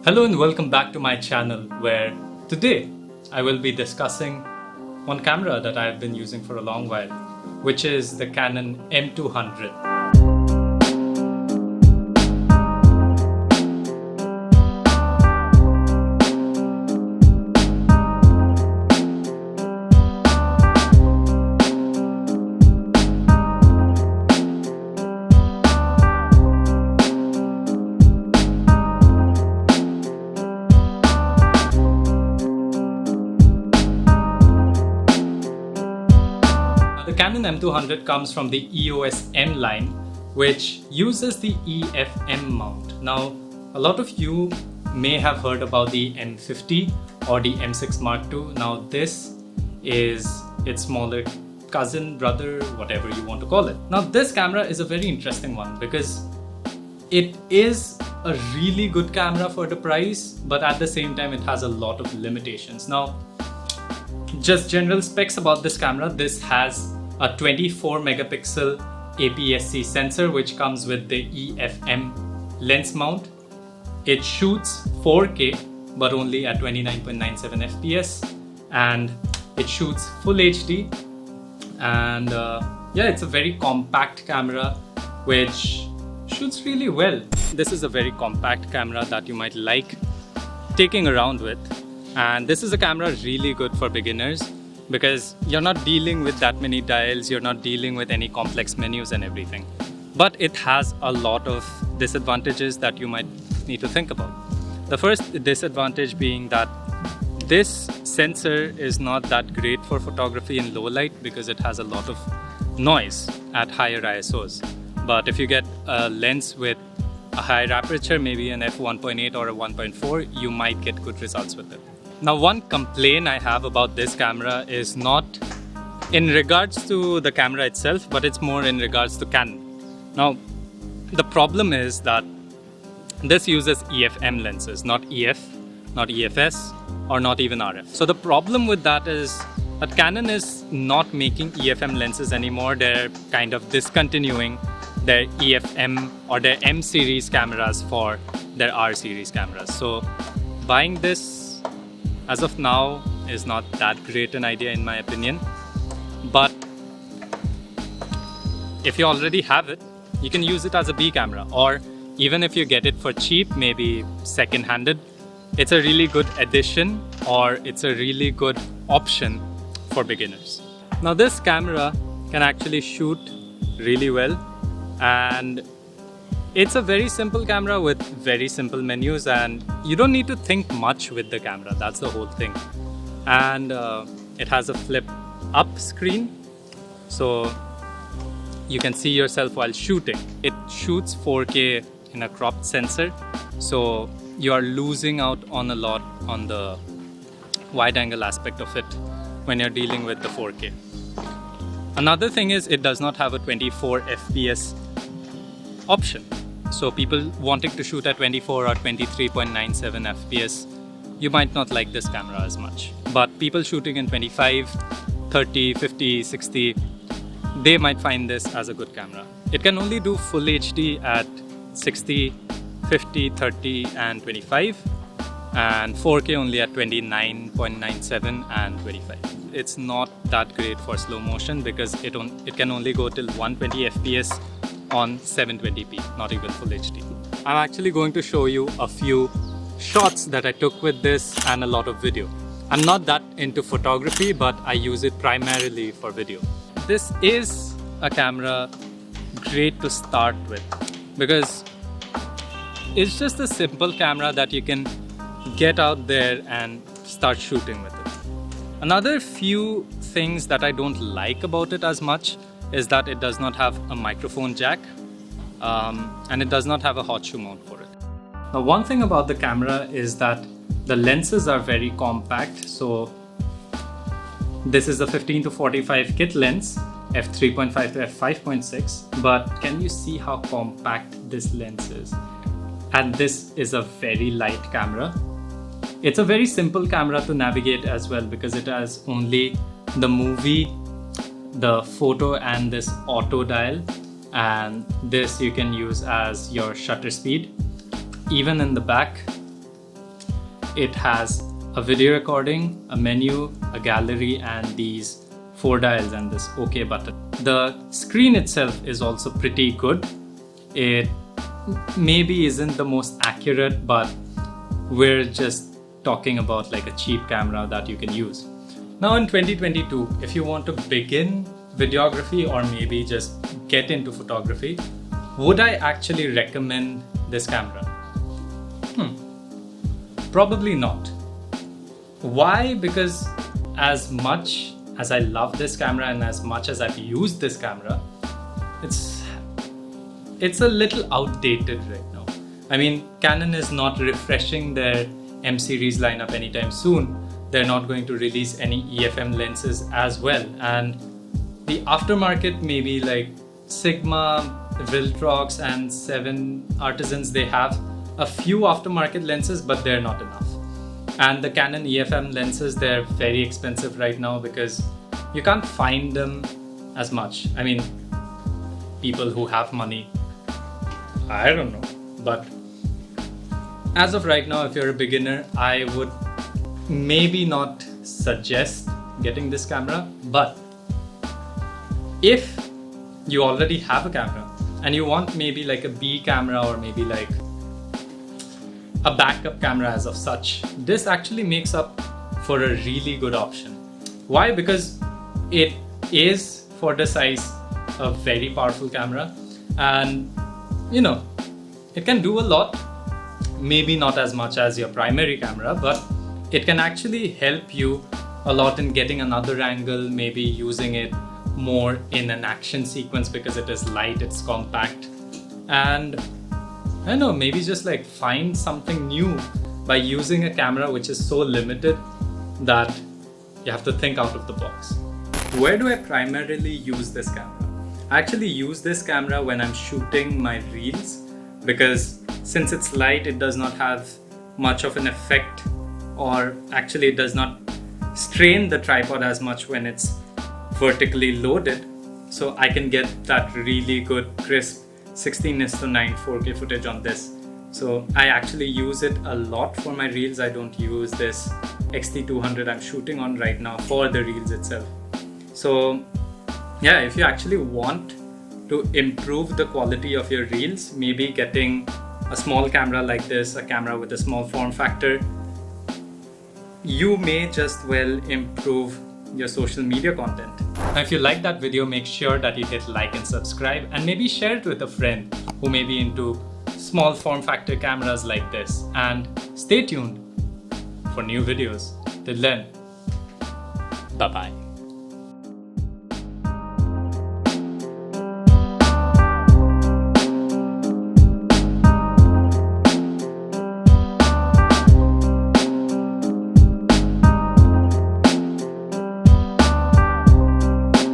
Hello and welcome back to my channel, where today I will be discussing one camera that I have been using for a long while, which is the Canon M200. The Canon M200 comes from the EOS M line, which uses the EFM mount. Now, a lot of you may have heard about the M50 or the M6 Mark II. Now, this is its smaller cousin, brother, whatever you want to call it. Now, this camera is a very interesting one because it is a really good camera for the price, but at the same time, it has a lot of limitations. Now, just general specs about this camera. This has a 24 megapixel APS-C sensor which comes with the EFM lens mount. It shoots 4K but only at 29.97 FPS, and it shoots full HD, and yeah, it's a very compact camera which shoots really well. This is a very compact camera that you might like taking around with, and this is a camera really good for beginners because you're not dealing with that many dials, you're not dealing with any complex menus and everything. But it has a lot of disadvantages that you might need to think about. The first disadvantage being that this sensor is not that great for photography in low light because it has a lot of noise at higher ISOs. But if you get a lens with a higher aperture, maybe an f1.8 or a 1.4, you might get good results with it. Now, one complaint I have about this camera is not in regards to the camera itself, but it's more in regards to Canon. Now, the problem is that this uses EFM lenses, not EF, not EFS, or not even RF. So the problem with that is that Canon is not making EFM lenses anymore. They're kind of discontinuing their EFM or their M series cameras for their R series cameras. So buying this as of now is not that great an idea in my opinion. But if you already have it, you can use it as a B camera, or even if you get it for cheap, maybe second-handed, it's a really good addition, or it's a really good option for beginners. Now, this camera can actually shoot really well, and it's a very simple camera with very simple menus, and you don't need to think much with the camera. That's the whole thing. And it has a flip up screen, so you can see yourself while shooting. It shoots 4K in a cropped sensor, so you are losing out on a lot on the wide angle aspect of it when you're dealing with the 4K. Another thing is it does not have a 24 FPS option. So people wanting to shoot at 24 or 23.97 FPS, you might not like this camera as much. But people shooting in 25, 30, 50, 60, they might find this as a good camera. It can only do full HD at 60, 50, 30 and 25, and 4K only at 29.97 and 25. It's not that great for slow motion because it can only go till 120 FPS on 720p, not even full HD. I'm actually going to show you a few shots that I took with this and a lot of video. I'm not that into photography, but I use it primarily for video. This is a camera great to start with because it's just a simple camera that you can get out there and start shooting with it. Another few things that I don't like about it as much is that it does not have a microphone jack, and it does not have a hot shoe mount for it. Now, one thing about the camera is that the lenses are very compact. So this is a 15 to 45 kit lens, f3.5 to f5.6, but can you see how compact this lens is? And this is a very light camera. It's a very simple camera to navigate as well because it has only the movie, the photo and this auto dial, and this you can use as your shutter speed. Even in the back, it has a video recording, a menu, a gallery, and these 4 dials and this OK button. The screen itself is also pretty good. It maybe isn't the most accurate, but we're just talking about like a cheap camera that you can use. Now in 2022, if you want to begin videography or maybe just get into photography, would I actually recommend this camera? Probably not. Why? Because as much as I love this camera and as much as I've used this camera, it's a little outdated right now. I mean, Canon is not refreshing their M series lineup anytime soon. They're not going to release any EFM lenses as well. And the aftermarket, maybe like Sigma, Viltrox and 7 Artisans, they have a few aftermarket lenses, but they're not enough. And the Canon EFM lenses, they're very expensive right now because you can't find them as much. I mean, people who have money, I don't know. But as of right now, if you're a beginner, I would maybe not suggest getting this camera. But if you already have a camera and you want maybe like a B camera or maybe like a backup camera as of such, this actually makes up for a really good option. Why? Because it is, for the size, a very powerful camera, and you know, it can do a lot. Maybe not as much as your primary camera, but it can actually help you a lot in getting another angle, maybe using it more in an action sequence because it is light, it's compact, and I don't know, maybe just like find something new by using a camera which is so limited that you have to think out of the box. Where do I primarily use this camera? I actually use this camera when I'm shooting my reels, because since it's light, it does not have much of an effect, or actually it does not strain the tripod as much when it's vertically loaded. So I can get that really good crisp 16:9 4K footage on this. So I actually use it a lot for my reels. I don't use this X-T200 I'm shooting on right now for the reels itself. So yeah, if you actually want to improve the quality of your reels, maybe getting a small camera like this, a camera with a small form factor, you may just well improve your social media content. Now, if you like that video, make sure that you hit like and subscribe, and maybe share it with a friend who may be into small form factor cameras like this. And stay tuned for new videos. Till then, bye bye.